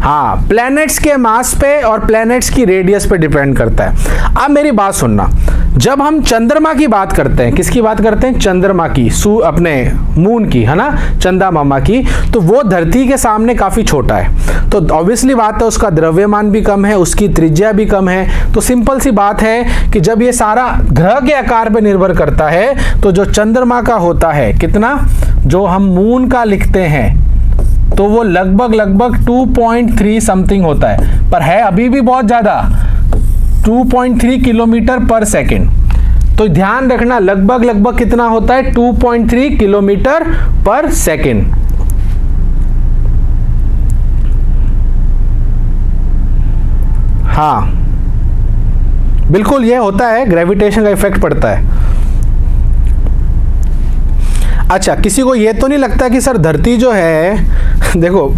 हाँ, प्लैनेट्स के मास पे और प्लैनेट्स की रेडियस पे डिपेंड करता है। अब मेरी बात सुनना, जब हम चंद्रमा की बात करते हैं, किसकी बात करते हैं? चंद्रमा की, अपने मून की, है ना, चंदा मामा की, तो वो धरती के सामने काफी छोटा है। तो ऑब्वियसली बात है उसका द्रव्यमान भी कम है, उसकी त्रिज्या भी कम है। तो सिंपल सी बात है कि जब ये सारा ग्रह के आकार पे निर्भर करता है, तो जो चंद्रमा का होता है कितना, जो हम मून का लिखते हैं, तो वो लगभग 2.3 समथिंग होता है, पर है अभी भी बहुत ज्यादा, 2.3 किलोमीटर पर सेकेंड। तो ध्यान रखना लगभग कितना होता है, 2.3 किलोमीटर पर सेकेंड। हाँ बिल्कुल ये होता है, ग्रेविटेशन का इफेक्ट पड़ता है। अच्छा, किसी को ये तो नहीं लगता कि सर धरती जो है, देखो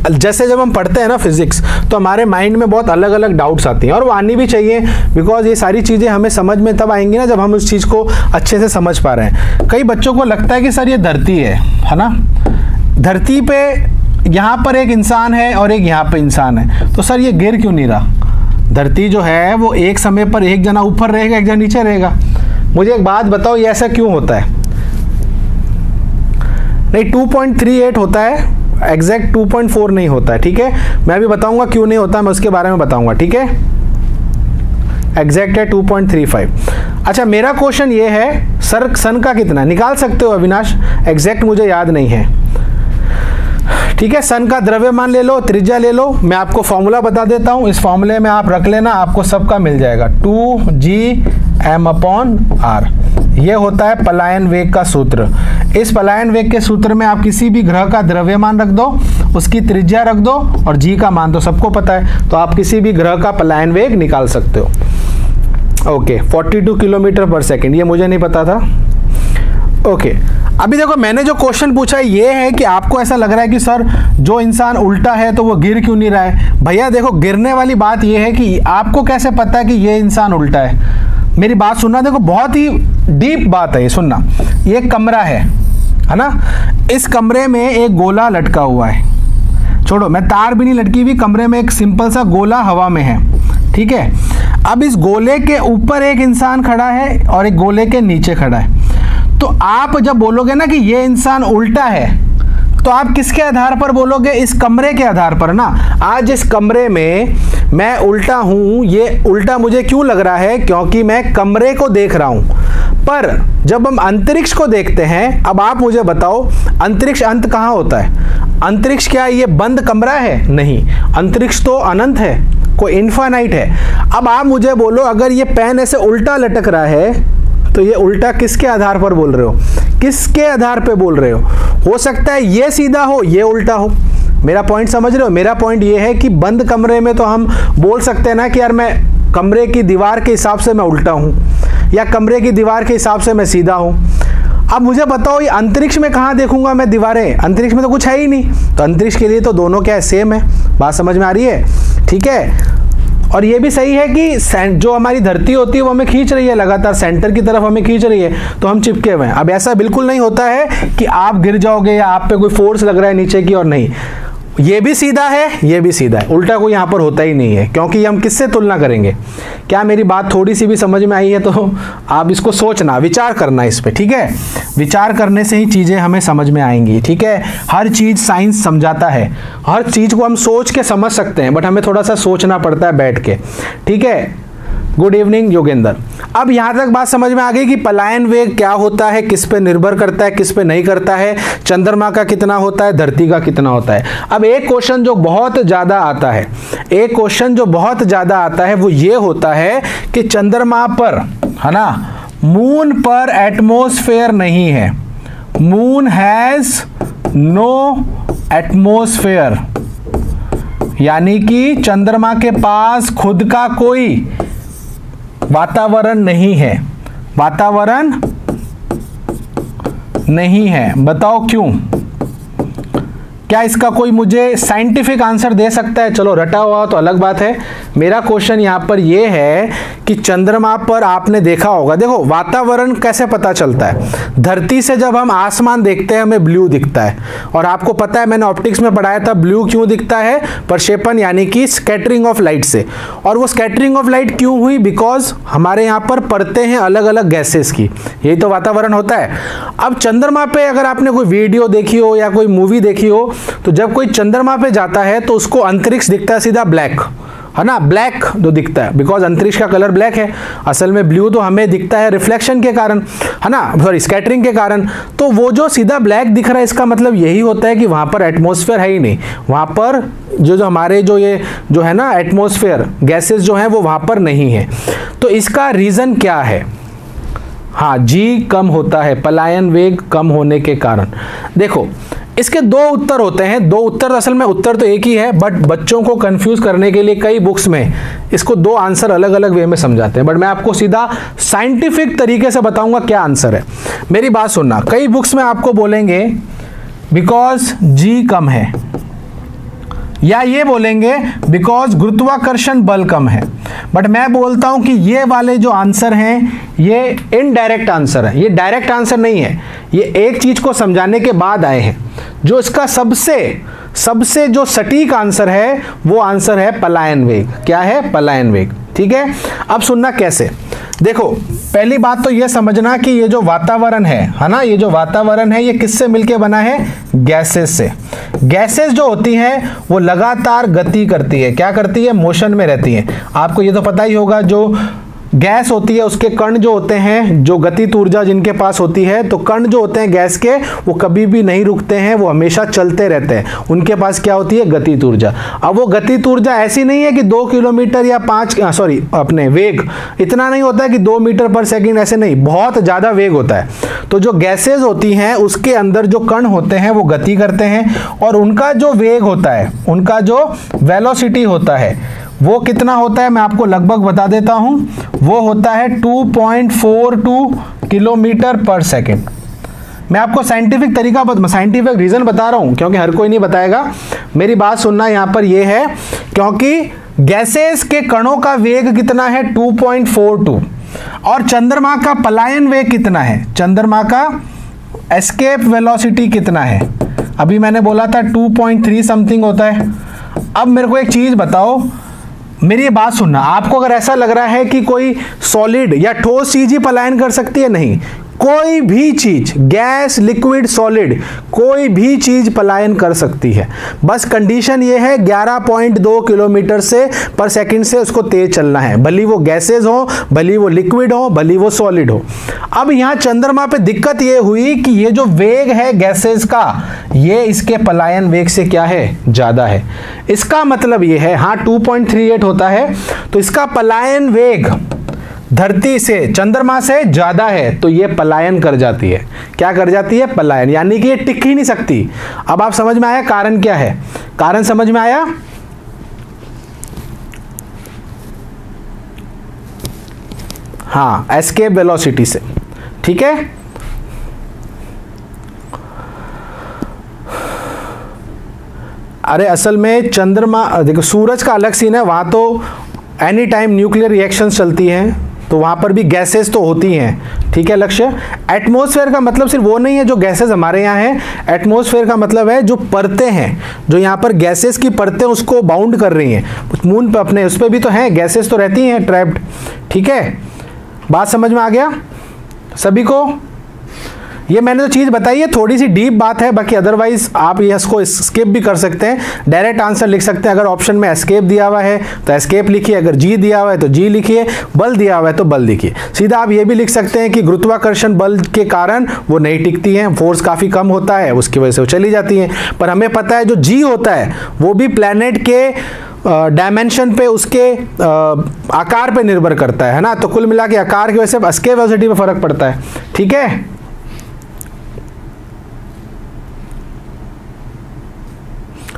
जैसे जब हम पढ़ते हैं ना फिजिक्स, तो हमारे माइंड में बहुत अलग अलग डाउट्स आती हैं, और वो आनी भी चाहिए, बिकॉज ये सारी चीज़ें हमें समझ में तब आएंगी ना जब हम उस चीज़ को अच्छे से समझ पा रहे हैं। कई बच्चों को लगता है कि सर ये धरती है ना, धरती पे यहाँ पर एक इंसान है और एक यहाँ पे इंसान है, तो सर ये गिर क्यों नहीं रहा? धरती जो है वो एक समय पर एक जना ऊपर रहेगा, एक जना नीचे रहेगा। मुझे एक बात बताओ, ये ऐसा क्यों होता है? नहीं, 2.38 होता है, एग्जैक्ट 2.4 नहीं होता है, ठीक है। मैं अभी बताऊंगा क्यों नहीं होता, मैं उसके बारे में बताऊंगा, ठीक है। एग्जैक्ट है 2.35। अच्छा, मेरा क्वेश्चन ये है, सर सन का कितना निकाल सकते हो अविनाश? एग्जैक्ट मुझे याद नहीं है, ठीक है। सन का द्रव्यमान ले लो, त्रिज्या ले लो, मैं आपको फॉर्मूला बता देता हूं, इस फॉर्मूले में आप रख लेना, आपको सबका मिल जाएगा, 2gm/r। ये होता है पलायन वेग का सूत्र। इस पलायन वेग के सूत्र में आप किसी भी ग्रह का द्रव्यमान रख दो, उसकी त्रिज्या रख दो और जी का मान तो सबको पता है, तो आप किसी भी ग्रह का पलायन वेग निकाल सकते हो। ओके, 42 किलोमीटर पर सेकेंड, ये मुझे नहीं पता था। ओके, अभी देखो मैंने जो क्वेश्चन पूछा ये है कि आपको ऐसा लग रहा है कि सर जो इंसान उल्टा है तो वो गिर क्यों नहीं रहा है? भैया देखो, गिरने वाली बात ये है कि आपको कैसे पता है कि ये इंसान उल्टा है? मेरी बात सुनना, देखो बहुत ही डीप बात है ये, सुनना। ये कमरा है ना, इस कमरे में एक गोला लटका हुआ है, छोड़ो मैं तार भी नहीं लटकी हुई, कमरे में एक सिंपल सा गोला हवा में है, ठीक है। अब इस गोले के ऊपर एक इंसान खड़ा है और एक गोले के नीचे खड़ा है। तो आप जब बोलोगे ना कि ये इंसान उल्टा है, तो आप किसके आधार पर बोलोगे? इस कमरे के आधार पर ना। आज इस कमरे में मैं उल्टा हूं, ये उल्टा मुझे क्यों लग रहा है? क्योंकि मैं कमरे को देख रहा हूं। पर जब हम अंतरिक्ष को देखते हैं, अब आप मुझे बताओ अंतरिक्ष अंत कहाँ होता है? अंतरिक्ष क्या ये बंद कमरा है? नहीं, अंतरिक्ष तो अनंत है, कोई इनफाइनाइट है। अब आप मुझे बोलो, अगर ये पेन ऐसे उल्टा लटक रहा है, तो ये उल्टा किसके आधार पर बोल रहे हो? किसके आधार पे बोल रहे हो? हो सकता है ये सीधा हो, ये उल्टा हो, मेरा पॉइंट समझ रहे हो? मेरा पॉइंट ये है कि बंद कमरे में तो हम बोल सकते हैं ना कि यार मैं कमरे की दीवार के हिसाब से मैं उल्टा हूं, या कमरे की दीवार के हिसाब से मैं सीधा हूं। अब मुझे बताओ ये अंतरिक्ष में कहां देखूंगा मैं दीवारें? अंतरिक्ष में तो कुछ है ही नहीं, तो अंतरिक्ष के लिए तो दोनों क्या है, सेम है। बात समझ में आ रही है? ठीक है। और ये भी सही है कि जो हमारी धरती होती है वो हमें खींच रही है, लगातार सेंटर की तरफ हमें खींच रही है, तो हम चिपके हुए हैं। अब ऐसा बिल्कुल नहीं होता है कि आप गिर जाओगे या आप पे कोई फोर्स लग रहा है नीचे की, और नहीं, ये भी सीधा है, ये भी सीधा है, उल्टा कोई यहाँ पर होता ही नहीं है, क्योंकि हम किससे तुलना करेंगे? क्या मेरी बात थोड़ी सी भी समझ में आई है? तो आप इसको सोचना, विचार करना इस पे, ठीक है? विचार करने से ही चीज़ें हमें समझ में आएंगी, ठीक है? हर चीज़ साइंस समझाता है, हर चीज़ को हम सोच के समझ सकते हैं, बट हमें थोड़ा सा सोचना पड़ता है बैठ के, ठीक है? Good evening Yogendra. अब यहाँ तक बात समझ में आ गई कि पलायन वेग क्या होता है, किस पे निर्भर करता है, किस पे नहीं करता है, चंद्रमा का कितना होता है, धरती का कितना होता है। अब एक क्वेश्चन जो बहुत ज़्यादा आता है, एक क्वेश्चन जो बहुत ज़्यादा आता है वो ये होता है कि चंद्रमा पर, है ना, मून पर एटमॉस्फेयर नहीं है, मून हैज़ नो एटमॉस्फेयर, यानी कि चंद्रमा के पास खुद का कोई वातावरण नहीं है, वातावरण नहीं है। बताओ क्यों? क्या इसका कोई मुझे साइंटिफिक आंसर दे सकता है? चलो रटा हुआ तो अलग बात है, मेरा क्वेश्चन यहाँ पर ये है कि चंद्रमा पर आपने देखा होगा, देखो वातावरण कैसे पता चलता है? धरती से जब हम आसमान देखते हैं हमें ब्लू दिखता है, और आपको पता है मैंने ऑप्टिक्स में पढ़ाया था ब्लू क्यों दिखता है? प्रक्षेपण यानी कि स्कैटरिंग ऑफ लाइट से। और वो स्कैटरिंग ऑफ लाइट क्यों हुई? बिकॉज हमारे यहाँ पर परतें हैं अलग अलग गैसेस की, यही तो वातावरण होता है। अब चंद्रमा पे अगर आपने कोई वीडियो देखी हो या कोई मूवी देखी हो, तो जब कोई चंद्रमा पे जाता है तो उसको अंतरिक्ष दिखता है सीधा ब्लैक, है ना, ब्लैक जो दिखता है, बिकॉज अंतरिक्ष का कलर ब्लैक है। असल में ब्लू तो हमें दिखता है रिफ्लेक्शन के कारण, है ना, सॉरी स्कैटरिंग के कारण। तो वो जो सीधा ब्लैक दिख रहा है इसका मतलब यही होता है कि वहां पर एटमॉस्फेयर है ही नहीं, वहां पर जो हमारे ये जो है ना एटमॉस्फेयर गैसेस जो हैं वो वहां पर नहीं है। तो इसका रीजन क्या है? हाँ, जी कम होता है, पलायन वेग कम होने के कारण। देखो इसके दो उत्तर होते हैं, दो उत्तर, असल में उत्तर तो एक ही है, बट बच्चों को कंफ्यूज करने के लिए कई बुक्स में इसको दो आंसर अलग अलग वे में समझाते हैं, बट मैं आपको सीधा साइंटिफिक तरीके से बताऊंगा क्या आंसर है। मेरी बात सुनना, कई बुक्स में आपको बोलेंगे बिकॉज जी कम है, या ये बोलेंगे बिकॉज गुरुत्वाकर्षण बल कम है, बट मैं बोलता हूं कि ये वाले जो आंसर हैं ये इनडायरेक्ट आंसर है, ये डायरेक्ट आंसर नहीं है, ये एक चीज को समझाने के बाद आए हैं। जो इसका सबसे जो सटीक आंसर है वो आंसर है पलायन वेग। क्या है? पलायन वेग, ठीक है? अब सुनना कैसे। देखो पहली बात तो ये समझना कि ये जो वातावरण है ना, ये जो वातावरण है ये किससे मिलके बना है? गैसेस से। गैसेस जो होती हैं वो लगातार गति करती है, क्या करती है? मोशन में रहती है। आपको ये तो पता ही होगा, जो गैस होती है उसके कण जो होते हैं, जो गतिज ऊर्जा जिनके पास होती है, तो कण जो होते हैं गैस के वो कभी भी नहीं रुकते हैं, वो हमेशा चलते रहते हैं। उनके पास क्या होती है? गतिज ऊर्जा। अब वो गतिज ऊर्जा ऐसी नहीं है कि 2 किलोमीटर या अपने वेग इतना नहीं होता है कि 2 मीटर पर सेकंड, ऐसे नहीं, बहुत ज़्यादा वेग होता है। तो जो गैसेज होती हैं उसके अंदर जो कण होते हैं वो गति करते हैं, और उनका जो वेग होता है, उनका जो वेलोसिटी होता है वो कितना होता है? मैं आपको लगभग बता देता हूं, वो होता है 2.42 किलोमीटर पर सेकेंड। मैं आपको साइंटिफिक रीजन बता रहा हूं क्योंकि हर कोई नहीं बताएगा। मेरी बात सुनना, यहां पर यह है क्योंकि गैसेस के कणों का वेग कितना है? 2.42, और चंद्रमा का पलायन वेग कितना है? चंद्रमा का एस्केप वेलोसिटी कितना है? अभी मैंने बोला था 2.3 समथिंग होता है। अब मेरे को एक चीज बताओ, मेरी ये बात सुनना, आपको अगर ऐसा लग रहा है कि कोई सॉलिड या ठोस चीज ही पलायन कर सकती है, नहीं, कोई भी चीज, गैस, लिक्विड, सॉलिड, कोई भी चीज पलायन कर सकती है। बस कंडीशन ये है 11.2 किलोमीटर से पर सेकंड से उसको तेज चलना है, भली वो गैसेस हो, भली वो लिक्विड हो, भली वो सॉलिड हो। अब यहाँ चंद्रमा पे दिक्कत ये हुई कि ये जो वेग है गैसेस का, ये इसके पलायन वेग से क्या है? ज्यादा है। इसका मतलब ये है, हाँ 2.38 होता है, तो इसका पलायन वेग धरती से, चंद्रमा से ज्यादा है तो ये पलायन कर जाती है। क्या कर जाती है? पलायन, यानी कि ये टिक ही नहीं सकती। अब आप समझ में आया कारण क्या है? कारण समझ में आया? हाँ, एस्केप वेलोसिटी से। ठीक है, अरे असल में चंद्रमा, देखो सूरज का अलग सीन है, वहां तो एनी टाइम न्यूक्लियर रिएक्शंस चलती हैं, तो वहाँ पर भी गैसेस तो होती हैं। ठीक है लक्ष्य। एटमॉस्फेयर का मतलब सिर्फ वो नहीं है जो गैसेस हमारे यहाँ हैं। एटमॉस्फेयर का मतलब है जो परतें हैं, जो यहाँ पर गैसेस की परतें उसको बाउंड कर रही हैं। मून पे अपने उस पर भी तो हैं, गैसेस तो रहती हैं ट्रैप्ड। ठीक है, बात समझ में आ गया सभी को? ये मैंने जो चीज़ बताई है थोड़ी सी डीप बात है, बाकी अदरवाइज आप ये इसको स्किप भी कर सकते हैं, डायरेक्ट आंसर लिख सकते हैं। अगर ऑप्शन में एस्केप दिया हुआ है तो एस्केप लिखिए, अगर जी दिया हुआ है तो जी लिखिए, बल दिया हुआ है तो बल लिखिए। सीधा आप ये भी लिख सकते हैं कि गुरुत्वाकर्षण बल के कारण वो नहीं टिकती हैं, फोर्स काफ़ी कम होता है, उसकी वजह से वो चली जाती हैं। पर हमें पता है जो जी होता है वो भी प्लैनेट के डायमेंशन पे, उसके आकार पे निर्भर करता है ना। तो कुल मिला के आकार की वजह से एस्केप वेलोसिटी में फर्क पड़ता है। ठीक है,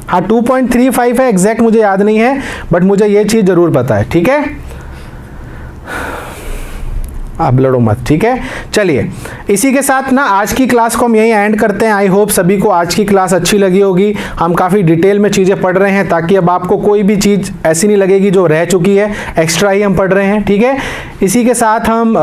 हाँ 2.35 है एग्जैक्ट, मुझे याद नहीं है, बट मुझे ये चीज़ जरूर पता है। ठीक है, आप लड़ो मत। ठीक है, चलिए इसी के साथ ना आज की क्लास को हम यहीं एंड करते हैं। आई होप सभी को आज की क्लास अच्छी लगी होगी। हम काफ़ी डिटेल में चीज़ें पढ़ रहे हैं ताकि अब आपको कोई भी चीज़ ऐसी नहीं लगेगी जो रह चुकी है, एक्स्ट्रा ही हम पढ़ रहे हैं। ठीक है, इसी के साथ हम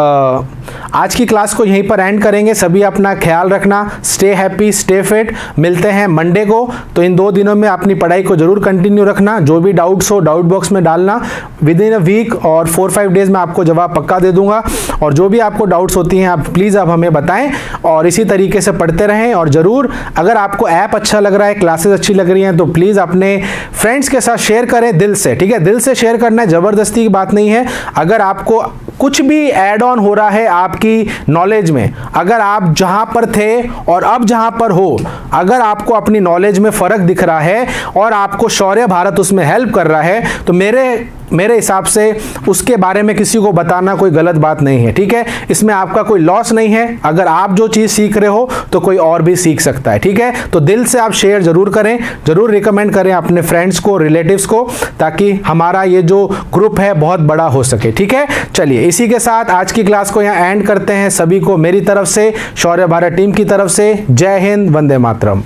आज की क्लास को यहीं पर एंड करेंगे। सभी अपना ख्याल रखना, स्टे हैप्पी, स्टे फिट। मिलते हैं मंडे को। तो इन 2 दिनों में अपनी पढ़ाई को जरूर कंटिन्यू रखना, जो भी डाउट्स हो डाउट बॉक्स में डालना। विद इन अ वीक और 4-5 डेज में आपको जवाब पक्का दे दूंगा। और जो भी आपको डाउट्स होती हैं आप प्लीज़ आप हमें बताएं, और इसी तरीके से पढ़ते रहें। और ज़रूर अगर आपको ऐप अच्छा लग रहा है, क्लासेस अच्छी लग रही हैं, तो प्लीज़ अपने फ्रेंड्स के साथ शेयर करें दिल से। ठीक है, दिल से शेयर करना है, ज़बरदस्ती की बात नहीं है। अगर आपको कुछ भी ऐड ऑन हो रहा है आपकी नॉलेज में, अगर आप जहां पर थे और अब जहां पर हो, अगर आपको अपनी नॉलेज में फ़र्क दिख रहा है और आपको शौर्य भारत उसमें हेल्प कर रहा है, तो मेरे हिसाब से उसके बारे में किसी को बताना कोई गलत बात नहीं है। ठीक है, इसमें आपका कोई लॉस नहीं है। अगर आप जो चीज़ सीख रहे हो तो कोई और भी सीख सकता है। ठीक है, तो दिल से आप शेयर जरूर करें, जरूर रिकमेंड करें अपने फ्रेंड्स को, रिलेटिव्स को, ताकि हमारा ये जो ग्रुप है बहुत बड़ा हो सके। ठीक है, चलिए इसी के साथ आज की क्लास को यहाँ एंड करते हैं। सभी को मेरी तरफ से, शौर्य भारत टीम की तरफ से जय हिंद, वंदे मातरम।